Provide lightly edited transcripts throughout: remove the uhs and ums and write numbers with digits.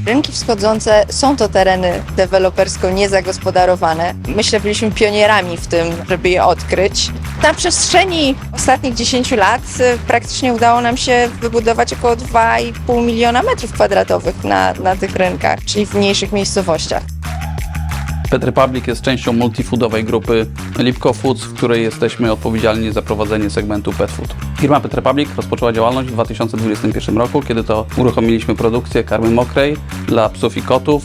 Rynki wschodzące są to tereny dewelopersko niezagospodarowane. Myślę, byliśmy pionierami w tym, żeby je odkryć. Na przestrzeni ostatnich 10 lat praktycznie udało nam się wybudować około 2,5 miliona metrów kwadratowych na tych rynkach, czyli w mniejszych miejscowościach. Pet Republic jest częścią multifoodowej grupy Lipco Foods, w której jesteśmy odpowiedzialni za prowadzenie segmentu pet food. Firma Pet Republic rozpoczęła działalność w 2021 roku, kiedy to uruchomiliśmy produkcję karmy mokrej dla psów i kotów.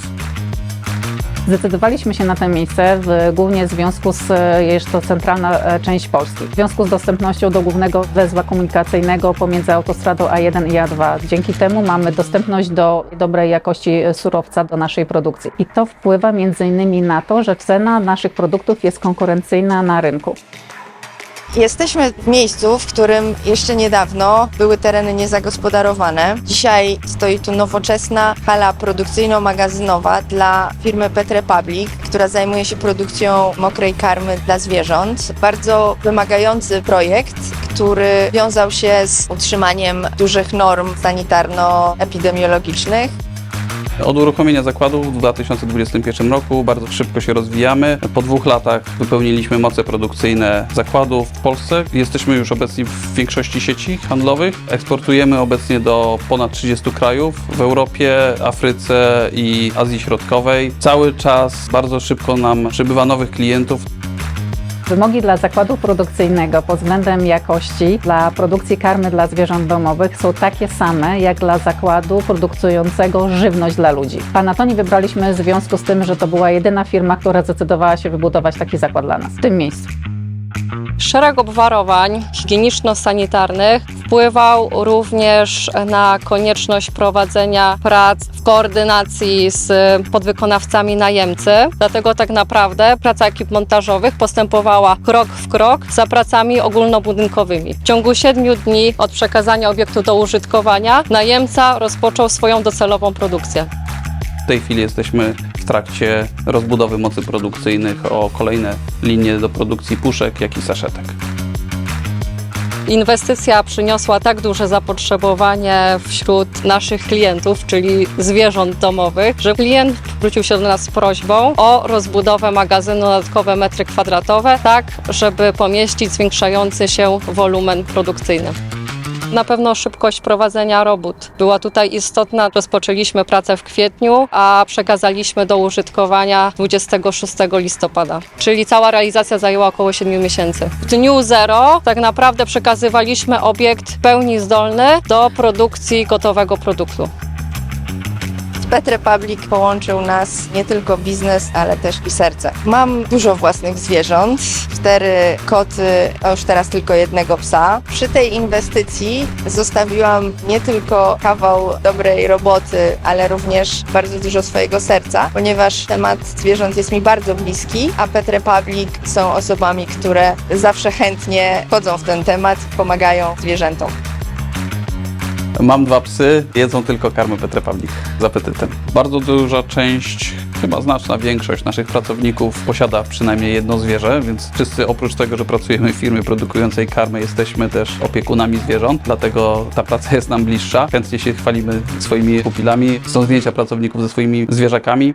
Zdecydowaliśmy się na to miejsce głównie w związku z, jest to centralna część Polski, w związku z dostępnością do głównego węzła komunikacyjnego pomiędzy autostradą A1 i A2. Dzięki temu mamy dostępność do dobrej jakości surowca do naszej produkcji. I to wpływa m.in. na to, że cena naszych produktów jest konkurencyjna na rynku. Jesteśmy w miejscu, w którym jeszcze niedawno były tereny niezagospodarowane. Dzisiaj stoi tu nowoczesna hala produkcyjno-magazynowa dla firmy Pet Republic, która zajmuje się produkcją mokrej karmy dla zwierząt. Bardzo wymagający projekt, który wiązał się z utrzymaniem dużych norm sanitarno-epidemiologicznych. Od uruchomienia zakładu w 2021 roku bardzo szybko się rozwijamy. Po 2 latach wypełniliśmy moce produkcyjne zakładu w Polsce. Jesteśmy już obecni w większości sieci handlowych. Eksportujemy obecnie do ponad 30 krajów w Europie, Afryce i Azji Środkowej. Cały czas bardzo szybko nam przybywa nowych klientów. Wymogi dla zakładu produkcyjnego pod względem jakości dla produkcji karmy dla zwierząt domowych są takie same jak dla zakładu produkującego żywność dla ludzi. Panattoni wybraliśmy w związku z tym, że to była jedyna firma, która zdecydowała się wybudować taki zakład dla nas w tym miejscu. Szereg obwarowań higieniczno-sanitarnych wpływał również na konieczność prowadzenia prac w koordynacji z podwykonawcami najemcy. Dlatego tak naprawdę praca ekip montażowych postępowała krok w krok za pracami ogólnobudynkowymi. W ciągu 7 dni od przekazania obiektu do użytkowania najemca rozpoczął swoją docelową produkcję. W tej chwili jesteśmy w trakcie rozbudowy mocy produkcyjnych o kolejne linie do produkcji puszek, jak i saszetek. Inwestycja przyniosła tak duże zapotrzebowanie wśród naszych klientów, czyli zwierząt domowych, że klient zwrócił się do nas z prośbą o rozbudowę magazynu na dodatkowe metry kwadratowe, tak żeby pomieścić zwiększający się wolumen produkcyjny. Na pewno szybkość prowadzenia robót była tutaj istotna. Rozpoczęliśmy pracę w kwietniu, a przekazaliśmy do użytkowania 26 listopada, czyli cała realizacja zajęła około 7 miesięcy. W dniu zero tak naprawdę przekazywaliśmy obiekt w pełni zdolny do produkcji gotowego produktu. Pet Republic połączył nas nie tylko biznes, ale też i serce. Mam dużo własnych zwierząt, 4 koty, a już teraz tylko 1 psa. Przy tej inwestycji zostawiłam nie tylko kawał dobrej roboty, ale również bardzo dużo swojego serca, ponieważ temat zwierząt jest mi bardzo bliski, a Pet Republic są osobami, które zawsze chętnie wchodzą w ten temat, pomagają zwierzętom. Mam 2 psy, jedzą tylko karmę Pet Republic z apetytem. Bardzo duża część, chyba znaczna większość naszych pracowników posiada przynajmniej 1 zwierzę, więc wszyscy oprócz tego, że pracujemy w firmie produkującej karmę, jesteśmy też opiekunami zwierząt, dlatego ta praca jest nam bliższa. Chętnie się chwalimy swoimi pupilami, są zdjęcia pracowników ze swoimi zwierzakami.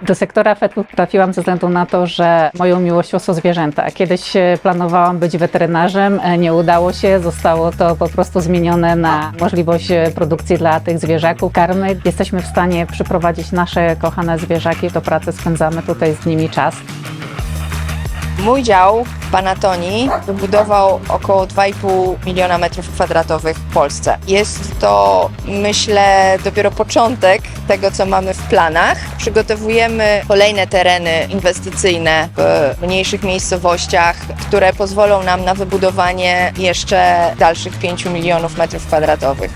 Do sektora pet food trafiłam ze względu na to, że moją miłością są zwierzęta. Kiedyś planowałam być weterynarzem, nie udało się, zostało to po prostu zmienione na możliwość produkcji dla tych zwierzaków karmy. Jesteśmy w stanie przyprowadzić nasze kochane zwierzaki do pracy, spędzamy tutaj z nimi czas. Mój dział Panattoni wybudował około 2,5 miliona metrów kwadratowych w Polsce. Jest to, myślę, dopiero początek tego, co mamy w planach. Przygotowujemy kolejne tereny inwestycyjne w mniejszych miejscowościach, które pozwolą nam na wybudowanie jeszcze dalszych 5 milionów metrów kwadratowych.